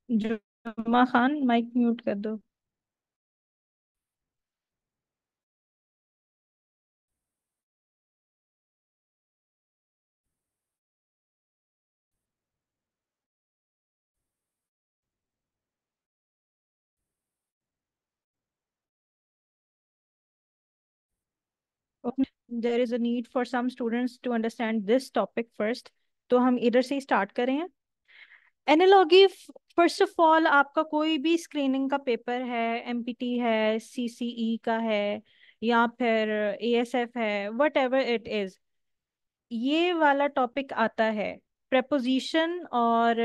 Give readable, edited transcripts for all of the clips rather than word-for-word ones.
जुम्मा Khan, mic mute कर दो। There is a need for some students to understand this topic first. तो हम इधर से ही स्टार्ट करें। एनालॉगी, फर्स्ट ऑफ ऑल आपका कोई भी स्क्रीनिंग का पेपर है, एमपीटी है, सीसीई का है, या फिर एएसएफ है, वट एवर इट इज, ये वाला टॉपिक आता है। प्रेपोजिशन, और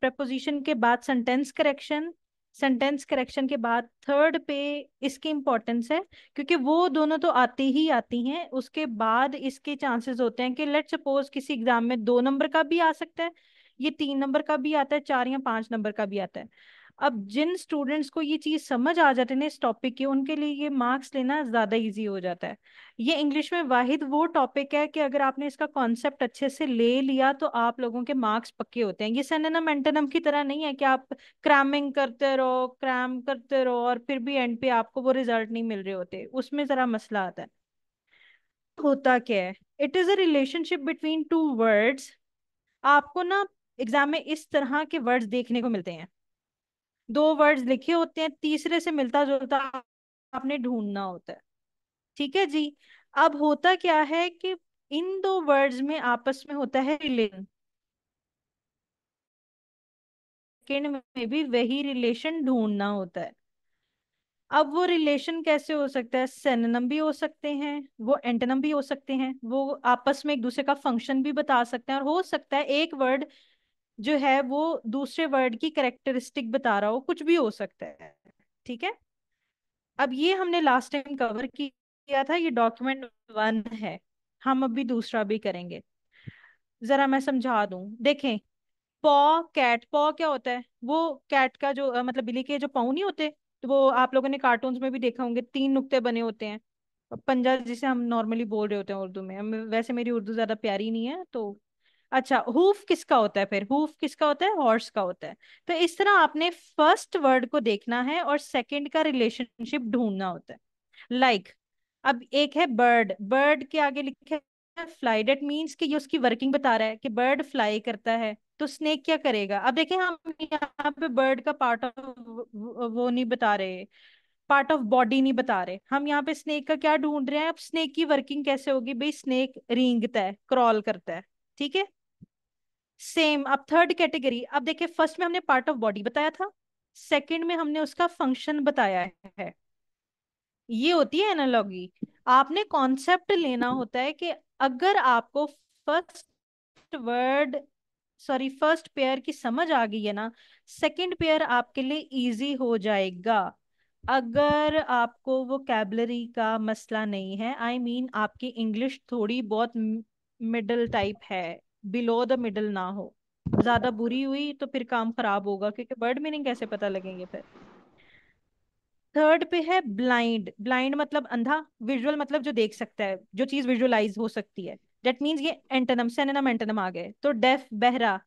प्रेपोजिशन के बाद सेंटेंस करेक्शन, सेंटेंस करेक्शन के बाद थर्ड पे इसकी इम्पोर्टेंस है, क्योंकि वो दोनों तो आती ही आती हैं। उसके बाद इसके चांसेस होते हैं कि लेट सपोज किसी एग्जाम में 2 नंबर का भी आ सकता है, ये 3 नंबर का भी आता है, 4 या 5 नंबर का भी आता है। अब जिन स्टूडेंट्स को ये चीज समझ आ जाते हैं ना इस टॉपिक की, उनके लिए ये मार्क्स लेना ज्यादा इजी हो जाता है। ये इंग्लिश में वाहिद वो टॉपिक है कि अगर आपने इसका कॉन्सेप्ट अच्छे से ले लिया तो आप लोगों के मार्क्स पक्के होते हैं। ये सिनोनिम एंटोनिम की तरह नहीं है कि आप क्रैमिंग करते रहो, क्रैम करते रहो, और फिर भी एंड पे आपको वो रिजल्ट नहीं मिल रहे होते, उसमें जरा मसला आता है। होता क्या है, it is a relationship between two words. आपको ना एग्जाम में इस तरह के वर्ड्स देखने को मिलते हैं। 2 वर्ड्स लिखे होते हैं, तीसरे से मिलता जुलता आपने ढूंढना होता है। ठीक है जी। अब होता क्या है कि इन 2 वर्ड्स में आपस में होता है रिलेशन। सेकंड में भी वही रिलेशन ढूंढना होता है। अब वो रिलेशन कैसे हो सकता है? सिनोनिम भी हो सकते हैं, वो एंटोनिम भी हो सकते हैं, वो आपस में एक दूसरे का फंक्शन भी बता सकते हैं, और हो सकता है एक वर्ड जो है वो दूसरे वर्ड की कैरेक्टरिस्टिक बता रहा हो, कुछ भी हो सकता है। ठीक है। अब ये हमने लास्ट टाइम कवर किया था, ये डॉक्यूमेंट 1 है। हम अभी दूसरा भी करेंगे। जरा मैं समझा दूं, देखें। पॉ कैट, पॉ क्या होता है? वो कैट का जो मतलब बिल्ली के जो पाँव नहीं होते, तो वो आप लोगों ने कार्टून्स में भी देखा होंगे, 3 नुक्ते बने होते हैं। पंजा जिसे हम नॉर्मली बोल रहे होते हैं उर्दू में। वैसे मेरी उर्दू ज्यादा प्यारी नहीं है तो। अच्छा, हूफ किसका होता है? फिर हूफ किसका होता है? हॉर्स का होता है। तो इस तरह आपने फर्स्ट वर्ड को देखना है और सेकंड का रिलेशनशिप ढूंढना होता है। लाइक अब एक है बर्ड, बर्ड के आगे लिखा है फ्लाई, डेट मीन्स कि ये उसकी वर्किंग बता रहा है कि बर्ड फ्लाई करता है। तो स्नेक क्या करेगा? अब देखें, हम यहाँ पे बर्ड का पार्ट ऑफ वो नहीं बता रहे, पार्ट ऑफ बॉडी नहीं बता रहे, हम यहाँ पे स्नेक का क्या ढूंढ रहे हैं? अब स्नेक की वर्किंग कैसे होगी भाई? स्नेक रेंगता है, क्रॉल करता है। ठीक है। सेम अब थर्ड कैटेगरी, अब देखिए फर्स्ट में हमने पार्ट ऑफ बॉडी बताया था, सेकंड में हमने उसका फंक्शन बताया है। ये होती है एनालॉगी। आपने कॉन्सेप्ट लेना होता है कि अगर आपको first word, sorry first pair की समझ आ गई है ना, सेकंड पेयर आपके लिए इजी हो जाएगा। अगर आपको वोकैबलरी का मसला नहीं है, आई मीन आपकी इंग्लिश थोड़ी बहुत मिडल टाइप है, बिलो द मिडल ना हो, ज्यादा बुरी हुई तो फिर काम खराब होगा, क्योंकि वर्ड मीनिंग कैसे पता लगेंगे फिर। थर्ड पे है ब्लाइंड, ब्लाइंड मतलब अंधा, विजुअल मतलब जो देख सकता है, जो चीज विजुअलाइज हो सकती है। दैट मीन्स ये एंटोनिम, सिनोनिम एंटोनिम आ गए। तो डेफ, बहरा,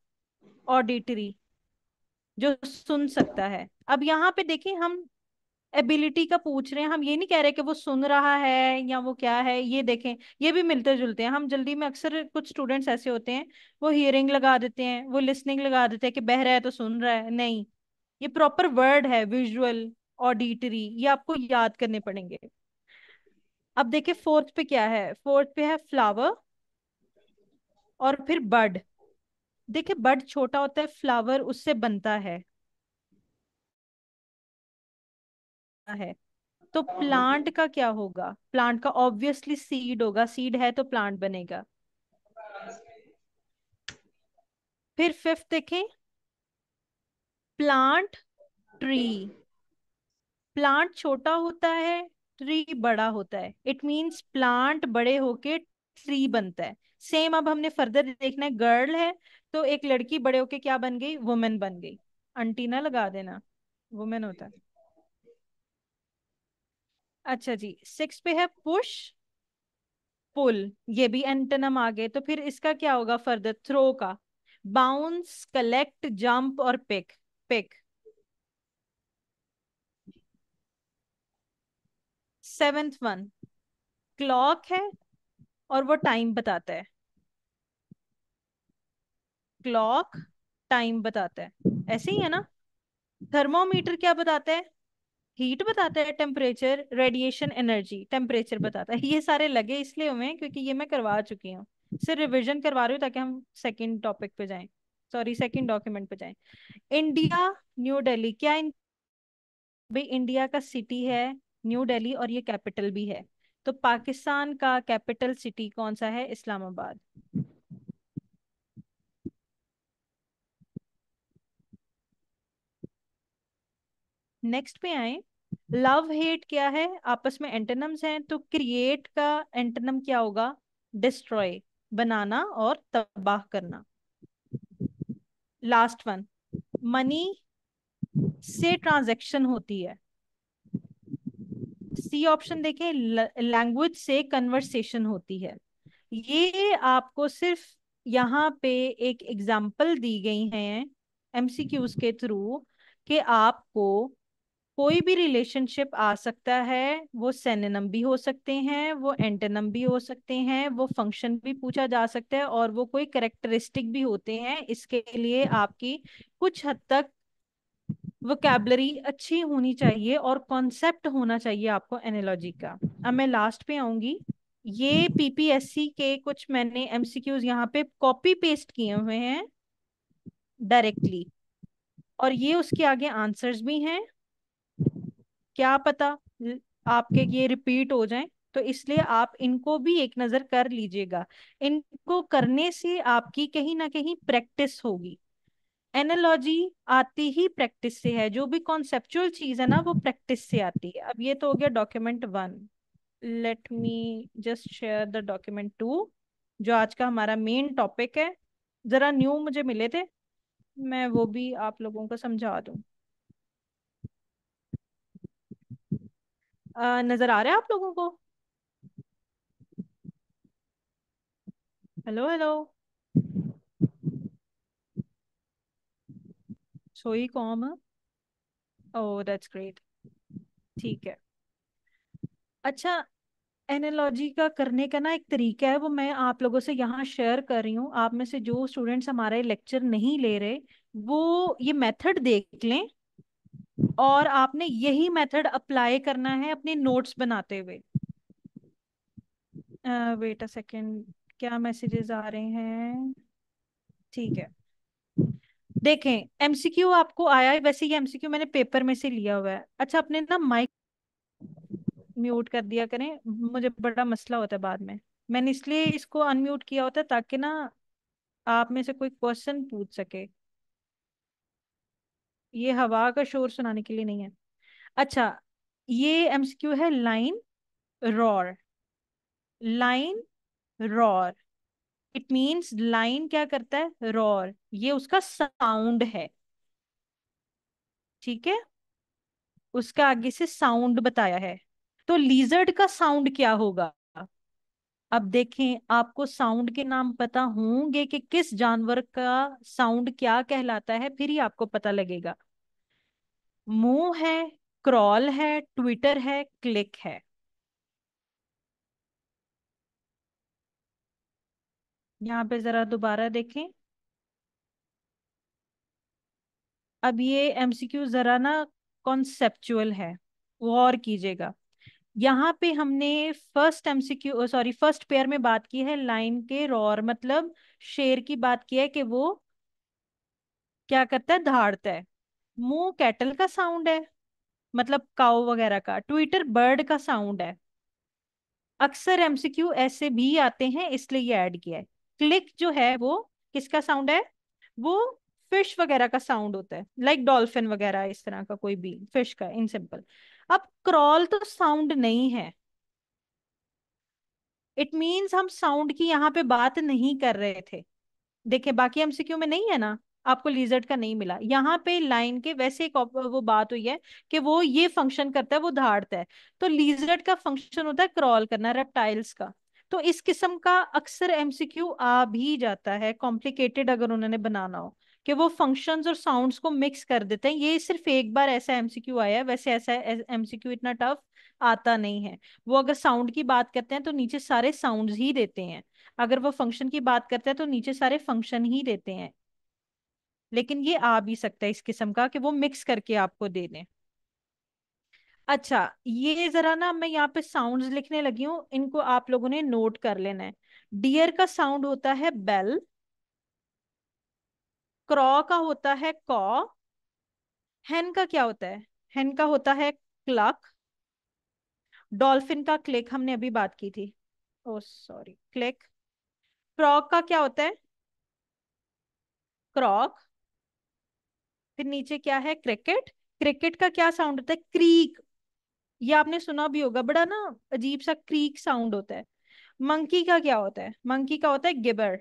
ऑडिटरी, जो सुन सकता है। अब यहाँ पे देखें, हम एबिलिटी का पूछ रहे हैं, हम ये नहीं कह रहे कि वो सुन रहा है या वो क्या है। ये देखें, ये भी मिलते जुलते हैं। हम जल्दी में अक्सर कुछ स्टूडेंट्स ऐसे होते हैं, वो हियरिंग लगा देते हैं, वो लिसनिंग लगा देते हैं कि बह रहा है तो सुन रहा है, नहीं। ये प्रॉपर वर्ड है, विजुअल, ऑडिटरी, ये आपको याद करने पड़ेंगे। अब देखिए फोर्थ पे क्या है, फोर्थ पे है फ्लावर और फिर बड। देखिए बड छोटा होता है, फ्लावर उससे बनता है। तो प्लांट का क्या होगा? प्लांट का ऑब्वियसली सीड होगा, सीड है तो प्लांट बनेगा। फिर फिफ्थ देखें, प्लांट, ट्री। प्लांट छोटा होता है, ट्री बड़ा होता है, इट मींस प्लांट बड़े होके ट्री बनता है। सेम अब हमने फर्दर देखना है, गर्ल है तो एक लड़की बड़े होके क्या बन गई? वुमेन बन गई। अंटी ना लगा देना, वुमेन होता है। अच्छा जी, सिक्स पे है पुश, पुल, ये भी एंटोनिम आ गए। तो फिर इसका क्या होगा फर्दर? थ्रो का, बाउंस, कलेक्ट, जंप और pick, pick. Seventh one, clock है और वो टाइम बताता है। क्लॉक टाइम बताता है, ऐसे ही है ना। थर्मोमीटर क्या बताता है? हीट बताता है। टेम्परेचर, रेडिएशन एनर्जी, टेम्परेचर बताता है। ये सारे लगे इसलिए हुए हैं क्योंकि ये मैं करवा चुकी हूँ। सिर्फ रिवीजन करवा रही हूँ ताकि हम सेकंड टॉपिक पे जाएं, सॉरी सेकंड डॉक्यूमेंट पे जाएं। इंडिया, न्यू दिल्ली, क्या भाई इंडिया का सिटी है न्यू दिल्ली और ये कैपिटल भी है। तो पाकिस्तान का कैपिटल सिटी कौन सा है? इस्लामाबाद। नेक्स्ट पे आए। लव हेट क्या है? आपस में एंटोनिम्स हैं, तो क्रिएट का एंटोनिम क्या होगा? डिस्ट्रॉय, बनाना और तबाह करना। लास्ट वन, मनी से ट्रांजैक्शन होती है। सी ऑप्शन देखें, लैंग्वेज से कन्वर्सेशन होती है। ये आपको सिर्फ यहाँ पे एक एग्जाम्पल दी गई हैं एमसीक्यूज के थ्रू कि आपको कोई भी रिलेशनशिप आ सकता है। वो सिनोनिम भी हो सकते हैं, वो एंटोनिम भी हो सकते हैं, वो फंक्शन भी पूछा जा सकता है, और वो कोई करेक्टरिस्टिक भी होते हैं। इसके लिए आपकी कुछ हद तक वोकैबलरी अच्छी होनी चाहिए और कॉन्सेप्ट होना चाहिए आपको एनालॉजी का। अब मैं लास्ट पे आऊंगी। ये पीपीएससी के कुछ मैंने एमसीक्यूज यहाँ पे कॉपी पेस्ट किए हुए हैं डायरेक्टली, और ये उसके आगे आंसर्स भी हैं। क्या पता आपके ये रिपीट हो जाएं, तो इसलिए आप इनको भी एक नजर कर लीजिएगा। इनको करने से आपकी कहीं ना कहीं प्रैक्टिस होगी। एनालॉजी आती ही प्रैक्टिस से है, जो भी कॉन्सेप्चुअल चीज है ना वो प्रैक्टिस से आती है। अब ये तो हो गया document one. Let me just share the document two, जो आज का हमारा मेन टॉपिक है। जरा न्यू मुझे मिले थे, मैं वो भी आप लोगों को समझा दूं। नजर आ रहा है आप लोगों को? Hello hello. सोई कॉम। Oh that's great. ठीक है। अच्छा, एनालॉजी का करने का ना एक तरीका है, वो मैं आप लोगों से यहाँ शेयर कर रही हूँ। आप में से जो स्टूडेंट्स हमारे लेक्चर नहीं ले रहे, वो ये मेथड देख लें, और आपने यही मेथड अप्लाई करना है अपने नोट्स बनाते हुए। वेट अ सेकेंड, क्या मैसेजेस आ रहे हैं? ठीक है। देखें, एमसीक्यू आपको आया है, वैसे ये एमसीक्यू मैंने पेपर में से लिया हुआ है। अच्छा, अपने ना माइक म्यूट कर दिया करें, मुझे बड़ा मसला होता है बाद में। मैंने इसलिए इसको अनम्यूट किया होता है ताकि ना आप में से कोई क्वेश्चन पूछ सके। ये हवा का शोर सुनाने के लिए नहीं है। अच्छा, ये एमसीक्यू है line roar. Line roar, it means line क्या करता है? रॉर, ये उसका साउंड है। ठीक है, उसका आगे से साउंड बताया है। तो लीजर्ड का साउंड क्या होगा? अब देखें, आपको साउंड के नाम पता होंगे कि किस जानवर का साउंड क्या कहलाता है, फिर ही आपको पता लगेगा। मुंह है, क्रॉल है, ट्विटर है, क्लिक है। यहाँ पे जरा दोबारा देखें। अब ये एमसीक्यू जरा ना कॉन्सेप्चुअल है, गौर कीजिएगा। यहाँ पे हमने first MCQ, sorry first pair में बात की है लाइन के रॉर, मतलब शेर की बात की है कि वो क्या करता है? दहाड़ता है। मुंह कैटल का साउंड है, मतलब काऊ वगैरह का। ट्विटर बर्ड का साउंड है। अक्सर एमसीक्यू ऐसे भी आते हैं, इसलिए ये ऐड किया है। क्लिक जो है वो किसका साउंड है? वो फिश वगैरह का साउंड होता है, लाइक डॉल्फिन वगैरह, इस तरह का कोई भी फिश का, इन सिंपल। अब क्रॉल तो साउंड नहीं है, इट मीन्स हम साउंड की यहाँ पे बात नहीं कर रहे थे। देखिए, बाकी एमसीक्यू में नहीं है ना, आपको लीजर्ड का नहीं मिला। यहाँ पे लाइन के वैसे एक वो बात हुई है कि वो ये फंक्शन करता है, वो दहाड़ता है। तो लीजर्ड का फंक्शन होता है क्रॉल करना, रेप्टाइल्स का। तो इस किस्म का अक्सर एमसीक्यू आ भी जाता है, कॉम्प्लिकेटेड अगर उन्होंने बनाना हो, कि वो फंक्शंस और साउंड्स को मिक्स कर देते हैं। ये सिर्फ एक बार ऐसा एमसीक्यू आया है, वैसे ऐसा एमसीक्यू इतना टफ आता नहीं है। वो अगर साउंड की बात करते हैं तो नीचे सारे साउंड्स ही देते हैं, अगर वो फंक्शन की बात करते हैं तो नीचे सारे फंक्शन ही देते हैं। लेकिन ये आ भी सकता है इस किस्म का कि वो मिक्स करके आपको दे दें। अच्छा, ये जरा ना मैं यहाँ पे साउंड्स लिखने लगी हूँ, इनको आप लोगों ने नोट कर लेना है। डियर का साउंड होता है बेल, क्रॉ का होता है कॉ, हेन का क्या होता है, हेन का होता है क्लक, डॉल्फिन का क्लिक हमने अभी बात की थी, ओ सॉरी क्लिक। फ्रॉग का क्या होता है, क्रॉक। फिर नीचे क्या है, क्रिकेट। क्रिकेट का क्या साउंड होता है, क्रीक। ये आपने सुना भी होगा, बड़ा ना अजीब सा क्रीक साउंड होता है। मंकी का क्या होता है, मंकी का होता है गिबर,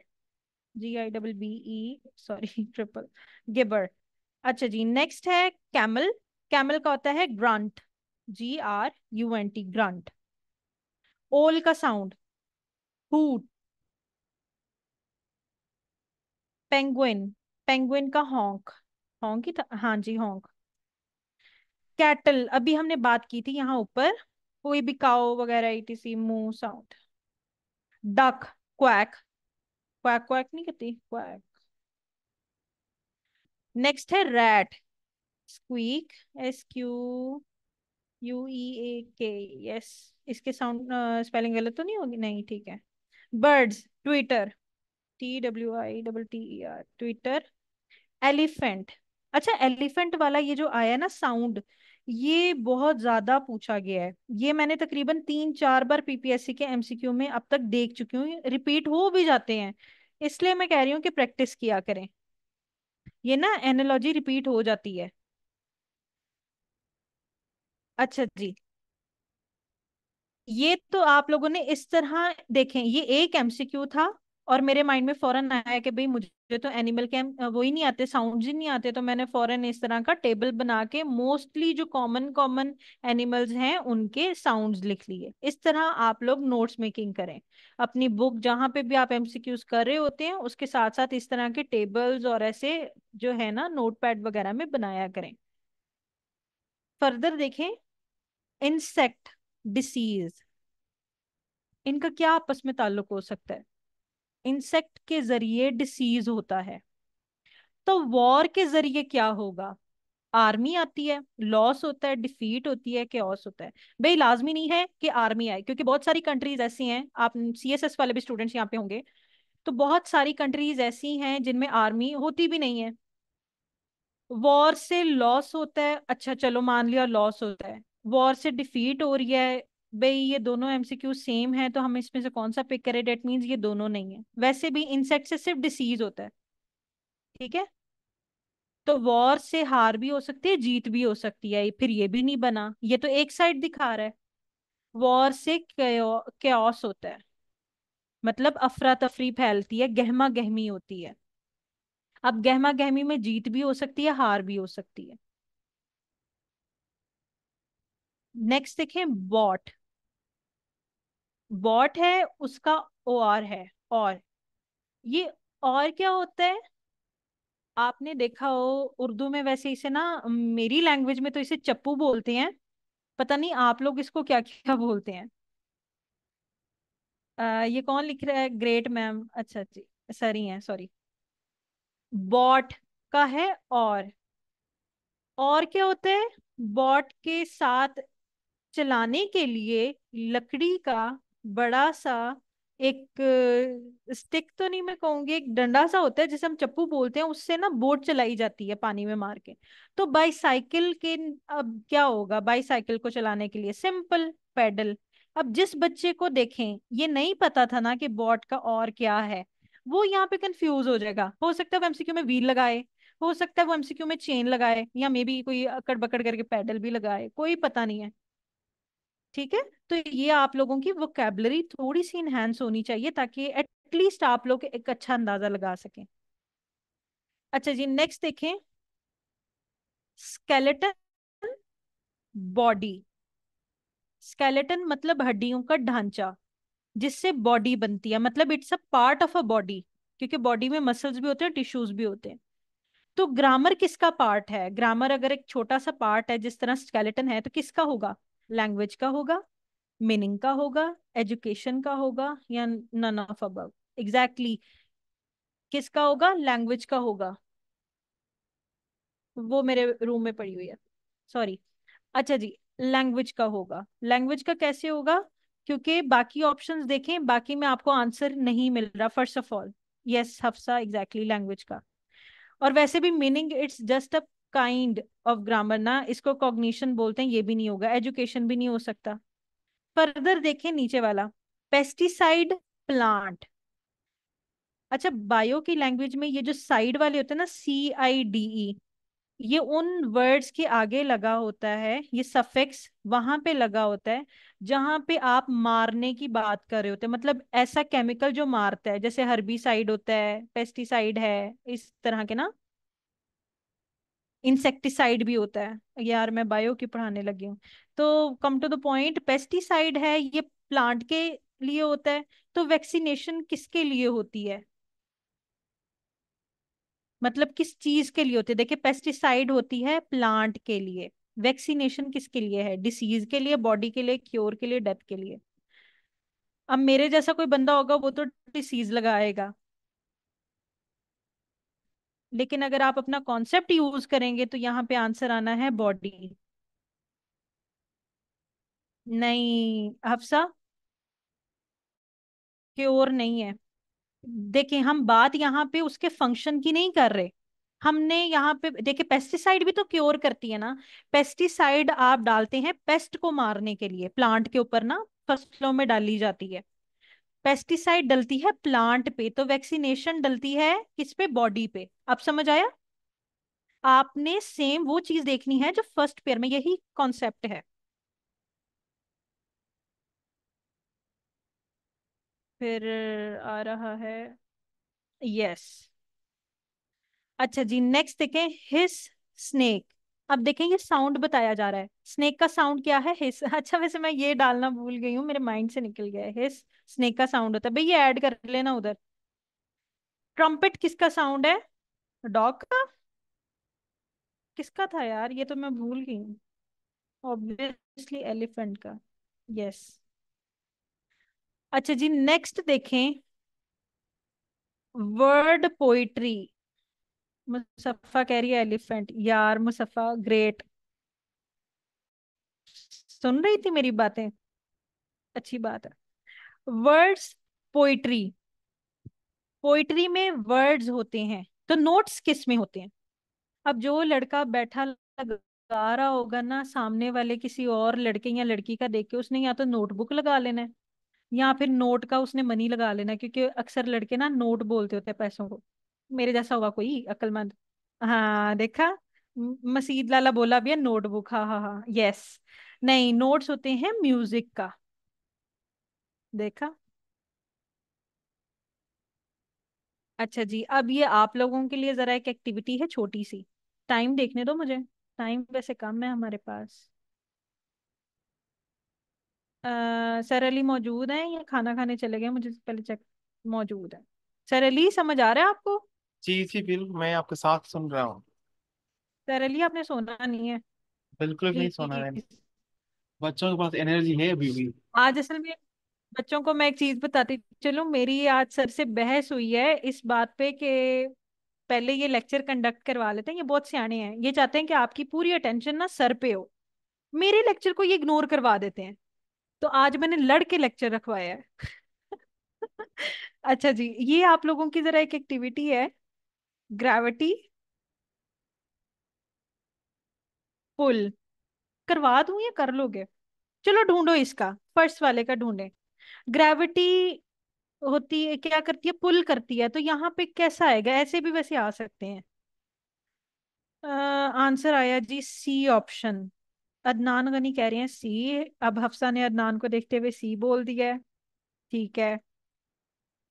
GIBBE, सॉरी ट्रिपल, गिबर। अच्छा जी, नेक्स्ट है कैमल। कैमल का होता है ग्रंट, GRUNT, ग्रंट। ओल का साउंड हूट। पेंगुइन, पेंगुइन का हॉन्क, हॉन्क ही था, हाँ जी हॉन्क। कैटल अभी हमने बात की थी यहाँ ऊपर, कोई भी काओ वगैरह etc मू sound. Duck, quack, quack quack नहीं करती, क्वैक। नेक्स्ट है रैट, स्क्वीक, SQUEAK, यस। इसके साउंड स्पेलिंग गलत तो नहीं होगी, नहीं ठीक है। Birds, Twitter, TWITTER, Twitter. Elephant, अच्छा एलिफेंट वाला ये जो आया ना साउंड, ये बहुत ज्यादा पूछा गया है। ये मैंने तकरीबन 3-4 बार PPSC के MCQ में अब तक देख चुकी हूँ, रिपीट हो भी जाते हैं। इसलिए मैं कह रही हूँ कि प्रैक्टिस किया करें, ये ना एनालॉजी रिपीट हो जाती है। अच्छा जी, ये तो आप लोगों ने इस तरह देखें, ये एक MCQ था और मेरे माइंड में फौरन आया कि भाई मुझे तो एनिमल के वो ही नहीं आते, साउंड्स ही नहीं आते, तो मैंने फौरन इस तरह का टेबल बना के मोस्टली जो कॉमन कॉमन एनिमल्स हैं उनके साउंड्स लिख लिए। इस तरह आप लोग नोट्स मेकिंग करें, अपनी बुक जहां पे भी आप MCQs कर रहे होते हैं उसके साथ साथ इस तरह के टेबल्स और ऐसे जो है ना नोटपैड वगैरह में बनाया करें। फर्दर देखें, इंसेक्ट डिसीज, इनका क्या आपस में ताल्लुक हो सकता है। इंसेक्ट के जरिए डिसीज होता है, तो वॉर के जरिए क्या होगा, आर्मी आती है, लॉस होता है, डिफीट होती है, केओस होता है। भाई लाजमी नहीं है कि आर्मी आए, क्योंकि बहुत सारी कंट्रीज ऐसी हैं, आप CSS वाले भी स्टूडेंट्स यहाँ पे होंगे, तो बहुत सारी कंट्रीज ऐसी हैं जिनमें आर्मी होती भी नहीं है। वॉर से लॉस होता है, अच्छा चलो मान लिया लॉस होता है, वॉर से डिफीट हो रही है, भाई ये दोनों MCQ सेम है तो हम इसमें से कौन सा पिक करें, डेट मीन्स ये दोनों नहीं है। वैसे भी इंसेक्ट से सिर्फ डिसीज होता है, ठीक है। तो वॉर से हार भी हो सकती है, जीत भी हो सकती है, फिर ये भी नहीं बना, ये तो एक साइड दिखा रहा है। वॉर से केओस होता है, मतलब अफरा तफरी फैलती है, गहमा गहमी होती है। अब गहमा गहमी में जीत भी हो सकती है, हार भी हो सकती है। नेक्स्ट देखें, बॉट। बॉट है, उसका OR है, और ये और क्या होता है, आपने देखा हो उर्दू में, वैसे इसे ना मेरी लैंग्वेज में तो इसे चप्पू बोलते हैं, पता नहीं आप लोग इसको क्या क्या बोलते हैं। ये कौन लिख रहा है, ग्रेट मैम, अच्छा जी, सर ही हैं सॉरी। बॉट का है और क्या होता है, बॉट के साथ चलाने के लिए लकड़ी का बड़ा सा एक स्टिक तो नहीं मैं कहूंगी, एक डंडा सा होता है जिसे हम चप्पू बोलते हैं, उससे ना बोट चलाई जाती है पानी में मार के। तो बाईसाइकिल के, अब क्या होगा बाईसाइकिल को चलाने के लिए, सिंपल पेडल। अब जिस बच्चे को देखें ये नहीं पता था ना कि बॉट का और क्या है, वो यहाँ पे कंफ्यूज हो जाएगा। हो सकता है वो MCQ में व्हील लगाए, हो सकता है वो MCQ में चेन लगाए, या मे बी कोई अकड़ बकड़ करके पैडल भी लगाए, कोई पता नहीं है। ठीक है, तो ये आप लोगों की वोकेबलरी थोड़ी सी इनहेंस होनी चाहिए ताकि एटलीस्ट आप लोग एक अच्छा अंदाजा लगा सकें। अच्छा जी, नेक्स्ट देखें, स्केलेटन, बॉडी। स्केलेटन मतलब हड्डियों का ढांचा जिससे बॉडी बनती है, मतलब it's a part of a body, क्योंकि बॉडी में मसल्स भी होते हैं, टिश्यूज भी होते हैं। तो ग्रामर किसका पार्ट है, ग्रामर अगर एक छोटा सा पार्ट है जिस तरह स्केलेटन है तो किसका होगा, लैंग्वेज का होगा, मीनिंग का होगा, एजुकेशन का होगा, या नन ऑफ अबव? एग्जैक्टली किसका होगा? लैंग्वेज का होगा। वो मेरे रूम में पड़ी हुई है, सॉरी। अच्छा जी, लैंग्वेज का होगा। लैंग्वेज का कैसे होगा? क्योंकि बाकी ऑप्शंस देखें, बाकी में आपको आंसर नहीं मिल रहा first of all. Yes Hafsa, exactly language का। और वैसे भी meaning it's just a kind of grammar ना, इसको कॉग्निशन बोलते हैं, ये भी नहीं होगा, एजुकेशन भी नहीं हो सकता। फर्दर देखें नीचे वाला, पेस्टिसाइड प्लांट। अच्छा, बायो की लैंग्वेज में ये जो साइड वाले होते हैं ना, CIDE, ये उन वर्ड्स के आगे लगा होता है, ये सफिक्स वहां पे लगा होता है जहां पे आप मारने की बात कर रहे होते हैं, मतलब ऐसा केमिकल जो मारता है, जैसे हर्बिसाइड होता है, पेस्टिसाइड है, इस तरह के ना। इंसेक्टिसाइड भी होता है, यार मैं बायो की पढ़ाने लगी हूँ। तो come to the point, pesticide है ये प्लांट के लिए होता है, तो वैक्सीनेशन किसके लिए होती है? मतलब किस चीज के लिए होती है? देखिए, पेस्टिसाइड होती है प्लांट के लिए, वैक्सीनेशन किसके लिए है? डिसीज के लिए, बॉडी के लिए, क्योर के लिए, डेथ के लिए? अब मेरे जैसा कोई बंदा होगा वो तो डिसीज लगाएगा, लेकिन अगर आप अपना कॉन्सेप्ट यूज करेंगे तो यहाँ पे आंसर आना है बॉडी। नहीं हफ्सा, क्योर नहीं है। देखिए, हम बात यहाँ पे उसके फंक्शन की नहीं कर रहे, हमने यहाँ पे देखिए, पेस्टिसाइड भी तो क्योर करती है ना। पेस्टिसाइड आप डालते हैं पेस्ट को मारने के लिए, प्लांट के ऊपर ना, फसलों में डाली जाती है। पेस्टिसाइड डलती है प्लांट पे, तो वैक्सीनेशन डलती है किस पे? बॉडी पे। अब समझ आया? आपने सेम वो चीज देखनी है जो फर्स्ट पेयर में, यही कॉन्सेप्ट है। फिर आ रहा है, यस। अच्छा जी, नेक्स्ट देखें, हिस स्नेक। अब देखें, ये साउंड बताया जा रहा है, स्नेक का साउंड क्या है? हिस। अच्छा, वैसे मैं ये डालना भूल गई हूँ, मेरे माइंड से निकल गया है। हिस स्नेक का साउंड होता है भाई, ये ऐड कर लेना उधर। ट्रम्पेट किसका साउंड है? डॉग का? किसका था यार, ये तो मैं भूल गई हूँ। ऑब्वियसली एलिफेंट का। यस। अच्छा जी, नेक्स्ट देखें, वर्ड पोइट्री। मुसफ़ा कह रही है एलिफेंट, यार मुसफ़ा ग्रेट, सुन रही थी मेरी बातें, अच्छी बात है। वर्ड्स पोइट्री, पोइट्री में वर्ड्स होते हैं, तो नोट्स किस में होते हैं? अब जो लड़का बैठा लगा रहा होगा ना सामने वाले किसी और लड़के या लड़की का देख के, उसने या तो नोटबुक लगा लेना है, या फिर नोट का उसने मनी लगा लेना है, क्योंकि अक्सर लड़के ना नोट बोलते होते हैं पैसों को। मेरे जैसा होगा कोई अक्लमंद। हाँ देखा, मसीद लाला बोला भी है नोटबुक, हाँ हाँ हाँ, यस। नहीं, नोट्स होते हैं म्यूजिक का, देखा। अच्छा जी, अब ये आप लोगों के लिए जरा एक एक्टिविटी है छोटी सी, टाइम देखने दो मुझे, टाइम वैसे कम है हमारे पास। सर अली मौजूद है या खाना खाने चले गए? मुझे पहले चेक। मौजूद है। सर अली, समझ आ रहा है आपको? जी जी, बिल्कुल मैं आपके साथ सुन रहा हूँ। सर अली, आपने सोना नहीं है बिल्कुल नहीं सोना है। प्लीज। बच्चों के पास एनर्जी है अभी भी। आज असल में बच्चों को मैं एक चीज बताती चलूं, मेरी आज सर से बहस हुई है इस बात पे कि पहले ये लेक्चर कंडक्ट करवा लेते हैं, ये बहुत सियाने हैं, ये चाहते हैं कि आपकी पूरी अटेंशन ना सर पे हो, मेरे लेक्चर को ये इग्नोर करवा देते हैं। तो आज मैंने लड़ के लेक्चर रखवाया है। अच्छा जी, ये आप लोगों की जरा एक एक्टिविटी है, ग्रेविटी पुल। करवा दूं या कर लोगे? चलो ढूंढो इसका, फर्स्ट वाले का ढूंढे। ग्रेविटी होती है, क्या करती है? पुल करती है, तो यहाँ पे कैसा आएगा? ऐसे भी वैसे आ सकते हैं। आंसर आया जी सी ऑप्शन। अदनान गनी कह रहे हैं सी, अब हफ्सा ने अदनान को देखते हुए सी बोल दिया है, ठीक है।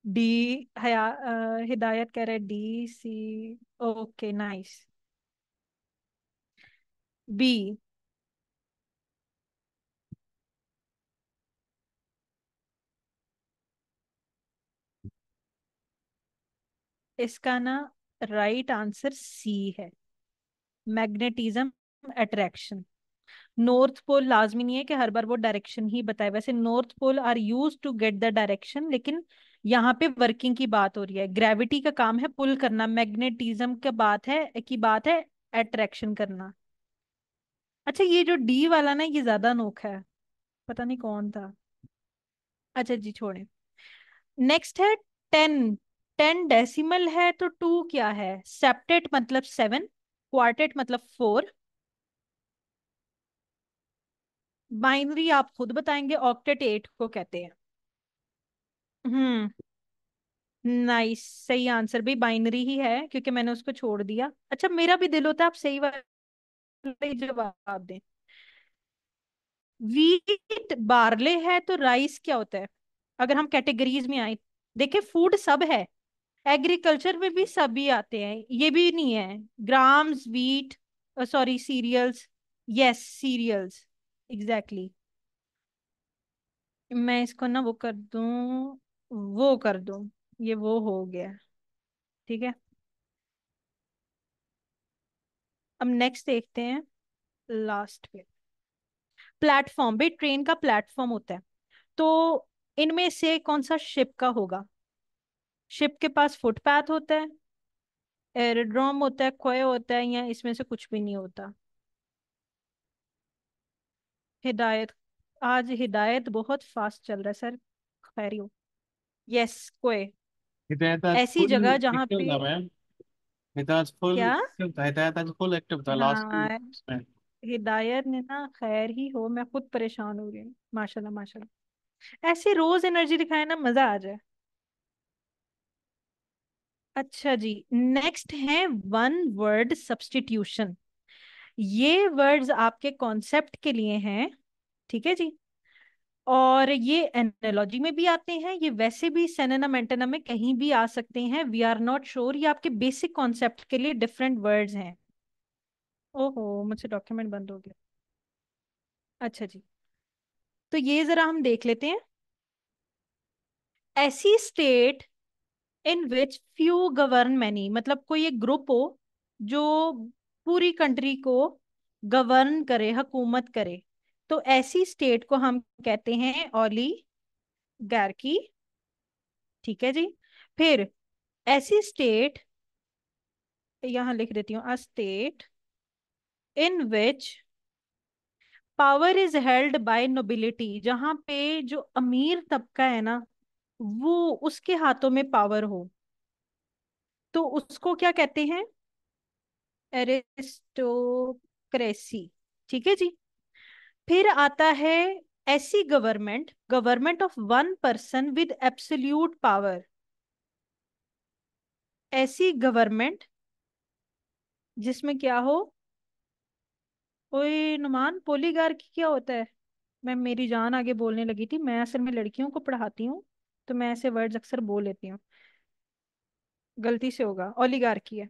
डी, हिदायत कह रहे D C, okay nice. B, इसका ना राइट आंसर सी है, मैग्नेटिज्म अट्रैक्शन। नॉर्थ पोल लाजमी नहीं है कि हर बार वो डायरेक्शन ही बताए, वैसे north pole are use to get the direction, लेकिन यहाँ पे वर्किंग की बात हो रही है। ग्रेविटी का काम है पुल करना, मैग्नेटिज्म की बात है अट्रैक्शन करना। अच्छा ये जो डी वाला ना ये ज्यादा अनोखा है, पता नहीं कौन था। अच्छा जी छोड़े। नेक्स्ट है 10। 10 डेसिमल है तो टू क्या है? सेप्टेट मतलब 7, क्वार्टेट मतलब 4, बाइनरी आप खुद बताएंगे, ऑक्टेट 8 को कहते हैं। हम्म। नाइस, सही आंसर भी बाइनरी ही है, क्योंकि मैंने उसको छोड़ दिया। अच्छा मेरा भी दिल होता है आप सही वाला ही जवाब दें। वीट बार्ले है तो राइस क्या होता है? अगर हम कैटेगरीज में आए, देखे फूड सब है, एग्रीकल्चर में भी सभी आते हैं, ये भी नहीं है। Grams wheat, sorry cereals, yes cereals, exactly. मैं इसको ना वो कर दूं, वो कर दूं, ये वो हो गया। ठीक है, अब नेक्स्ट देखते हैं, लास्ट पे। प्लेटफॉर्म, भाई ट्रेन का प्लेटफॉर्म होता है, तो इनमें से कौन सा शिप का होगा? शिप के पास फुटपाथ होता है, एरोड्रोम होता है, खोए होता है, या इसमें से कुछ भी नहीं होता? हिदायत, आज हिदायत बहुत फास्ट चल रहा है सर, खैर हो। यस कोए, हिदायत आज ऐसी फुल जगह जहाँ एक्टिव पे। था मैम। हिदायत आज फुल क्या? एक्टिव था, हिदायत आज फुल एक्टिव था लास्ट टू हाँ, में। हिदायत ने ना खैर ही हो, मैं खुद परेशान हो रही हूँ, माशाल्लाह माशाल्लाह। ऐसे रोज एनर्जी दिखाए ना, मजा आ जाए। अच्छा जी, नेक्स्ट है वन वर्ड सब्स्टिट्यूशन। ये वर्ड्स आपके कॉन्सेप्ट के लिए हैं, ठीक है जी। और ये एनालॉजी में भी आते हैं, ये वैसे भी सिनोनिम एंटोनिम में कहीं भी आ सकते हैं, वी आर नॉट श्योर। ये आपके बेसिक कॉन्सेप्ट के लिए डिफरेंट वर्ड्स हैं। ओहो मुझसे डॉक्यूमेंट बंद हो गया। अच्छा जी, तो ये जरा हम देख लेते हैं। ऐसी state in which few govern many, मतलब कोई एक ग्रुप हो जो पूरी कंट्री को गवर्न करे, हुकूमत करे, तो ऐसी स्टेट को हम कहते हैं ओलिगार्की। ठीक है जी। फिर ऐसी स्टेट, यहां लिख देती हूँ, a state in which power is held by nobility, जहां पे जो अमीर तबका है ना, वो उसके हाथों में पावर हो, तो उसको क्या कहते हैं? एरिस्टोक्रेसी। ठीक है जी। फिर आता है ऐसी government, government of one person with absolute power. ऐसी गवर्नमेंट जिसमें क्या हो? ओए नुमान, पोलीगार्की क्या होता है? मैं मेरी जान आगे बोलने लगी थी, मैं असल में लड़कियों को पढ़ाती हूँ, तो मैं ऐसे वर्ड्स अक्सर बोल लेती हूँ, गलती से होगा, ओलिगार्की है।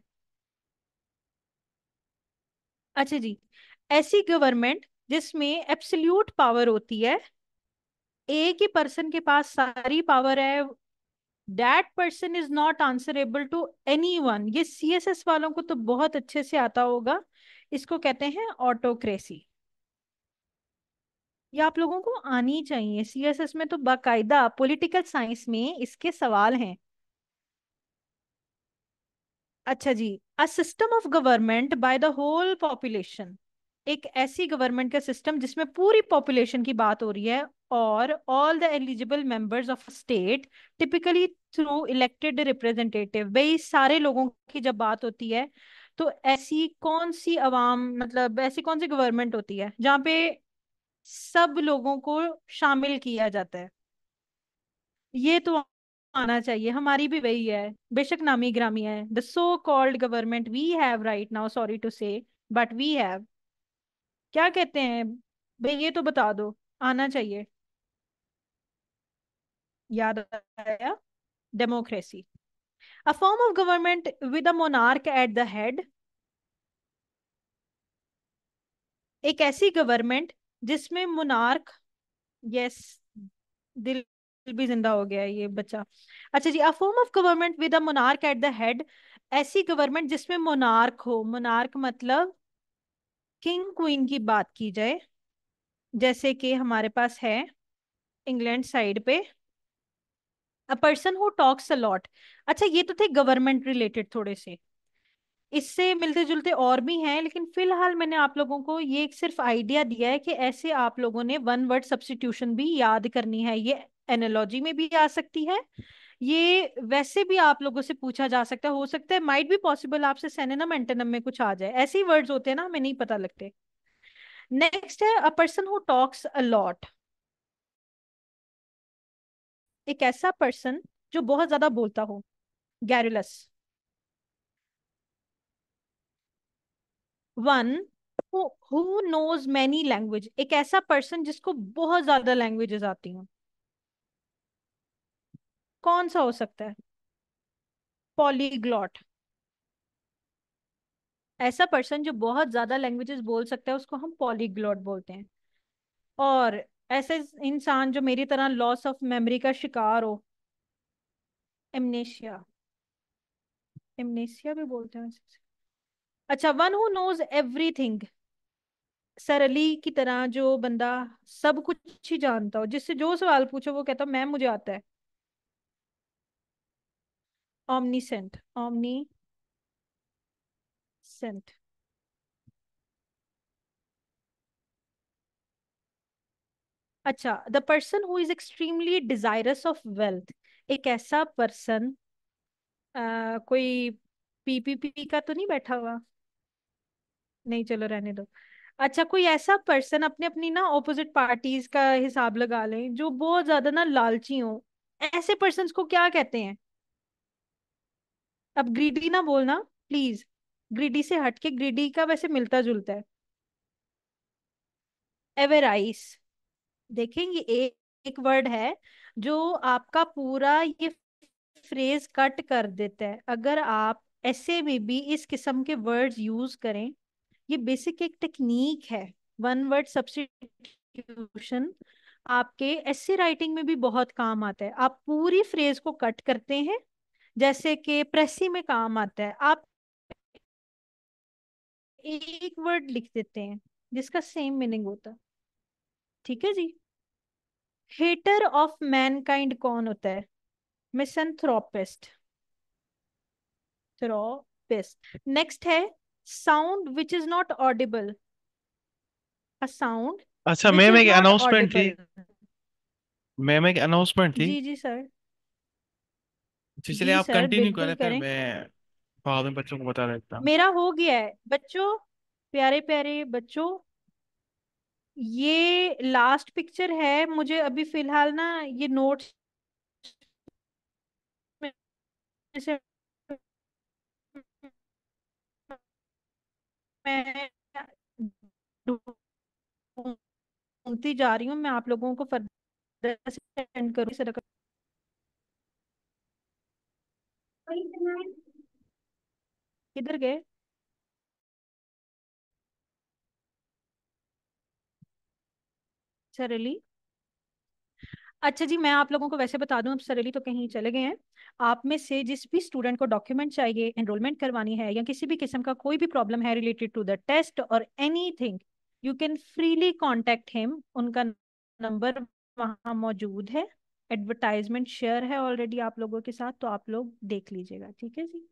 अच्छा जी, ऐसी गवर्नमेंट जिसमें एब्सोल्यूट पावर होती है, एक ही पर्सन के पास सारी पावर है, that person is not answerable to anyone. ये सीएसएस वालों को तो बहुत अच्छे से आता होगा, इसको कहते हैं ऑटोक्रेसी। ये आप लोगों को आनी चाहिए, सीएसएस में तो बाकायदा पॉलिटिकल साइंस में इसके सवाल हैं। अच्छा जी, a system of government by the whole population, एक ऐसी गवर्नमेंट का सिस्टम जिसमें पूरी पॉपुलेशन की बात हो रही है, और all the eligible members of state typically through elected representative. भाई सारे लोगों की जब बात होती है, तो ऐसी कौन सी अवाम, मतलब ऐसी कौन सी गवर्नमेंट होती है जहाँ पे सब लोगों को शामिल किया जाता है? ये तो आना चाहिए, हमारी भी वही है, बेशक नामी ग्रामी है, the so called government we have right now, sorry to say, but we have. क्या कहते हैं भाई, ये तो बता दो, आना चाहिए। याद आया, democracy. A form of government with a monarch at the head, एक ऐसी गवर्नमेंट जिसमें मोनार्क, यस, दिल भी जिंदा हो गया है ये बच्चा। अच्छा जी, a form of government with a monarch at the head, ऐसी गवर्नमेंट जिसमें मोनार्क हो, मोनार्क मतलब किंग क्वीन की बात की जाए, जैसे कि हमारे पास है इंग्लैंड साइड पे, अ person who talks a lot. अच्छा ये तो थे गवर्नमेंट रिलेटेड थोड़े से, इससे मिलते जुलते और भी हैं, लेकिन फिलहाल मैंने आप लोगों को ये एक सिर्फ आइडिया दिया है कि ऐसे आप लोगों ने वन वर्ड सब्स्टिट्यूशन भी याद करनी है। ये एनालॉजी में भी आ सकती है, ये वैसे भी आप लोगों से पूछा जा सकता है, हो सकता है माइट भी पॉसिबल आपसे सिनोनिम एंटोनिम में कुछ आ जाए, ऐसे ही वर्ड्स होते हैं ना, हमें नहीं पता लगते। नेक्स्ट है a person who talks a lot. एक ऐसा पर्सन जो बहुत ज्यादा बोलता हो, garrulous. One who knows many language, एक ऐसा पर्सन जिसको बहुत ज्यादा लैंग्वेजेस आती हैं। कौन सा हो सकता है? पॉलीग्लॉट। ऐसा पर्सन जो बहुत ज्यादा लैंग्वेजेस बोल सकता है उसको हम पॉलीग्लॉट बोलते हैं। और ऐसे इंसान जो मेरी तरह लॉस ऑफ मेमोरी का शिकार हो, एमनेशिया। एमनेशिया भी बोलते हैं वैसे। अच्छा, वन हु नोज एवरीथिंग, सरली की तरह जो बंदा सब कुछ ही जानता हो, जिससे जो सवाल पूछो वो कहता मैम मुझे आता है। Omniscient, omniscient. अच्छा, the person who is extremely desirous of wealth. एक ऐसा पर्सन, कोई पीपीपी का तो नहीं बैठा हुआ? नहीं, चलो रहने दो। अच्छा, कोई ऐसा पर्सन, अपने अपनी ना ऑपोजिट पार्टीज का हिसाब लगा लें, जो बहुत ज्यादा ना लालची हो, ऐसे पर्सन्स को क्या कहते हैं? अब ग्रीडी ना बोलना प्लीज, ग्रीडी से हटके, ग्रीडी का वैसे मिलता जुलता है। एवेराइस। देखेंगे एक वर्ड है जो आपका पूरा ये फ्रेज कट कर देता है अगर आप ऐसे में भी इस किस्म के वर्ड्स यूज करें। ये बेसिक एक टेक्निक है, वन वर्ड सब्स्टिट्यूशन। आपके ऐसे राइटिंग में भी बहुत काम आता है। आप पूरी फ्रेज को कट करते हैं, जैसे कि प्रेसी में काम आता है। आप एक वर्ड लिख देते हैं जिसका सेम मीनिंग होता है। ठीक है जी। हेटर ऑफ मैनकाइंड कौन होता है? मिसंथ्रोपिस्ट, थ्रोपिस्ट। नेक्स्ट है sound which is not Audible. A sound अच्छा विच मैम इज एक नॉट अनाउंसमेंट थी। ऑडिबल। मैम एक अनाउंसमेंट थी। जी जी सर। तो चलिए जी आप सर कंटिन्यू बिल्कुल करें, फिर करें। मैं बाद में बच्चों को बता देता हूँ। मेरा हो गया है बच्चों, प्यारे प्यारे बच्चों। ये लास्ट पिक्चर है, मुझे अभी फिलहाल ना ये नोट्स में से मैं ढूंढती जा रही हूँ, मैं आप लोगों को फर्दर सेंड करूँ। किधर गए? सरली। अच्छा जी, मैं आप लोगों को वैसे बता दूं, अब सरली तो कहीं चले गए हैं। आप में से जिस भी स्टूडेंट को डॉक्यूमेंट चाहिए, एनरोलमेंट करवानी है, या किसी भी किस्म का कोई भी प्रॉब्लम है रिलेटेड टू द टेस्ट और anything, you can freely contact him. उनका नंबर वहाँ मौजूद है, एडवर्टाइजमेंट शेयर है ऑलरेडी आप लोगों के साथ, तो आप लोग देख लीजिएगा। ठीक है जी।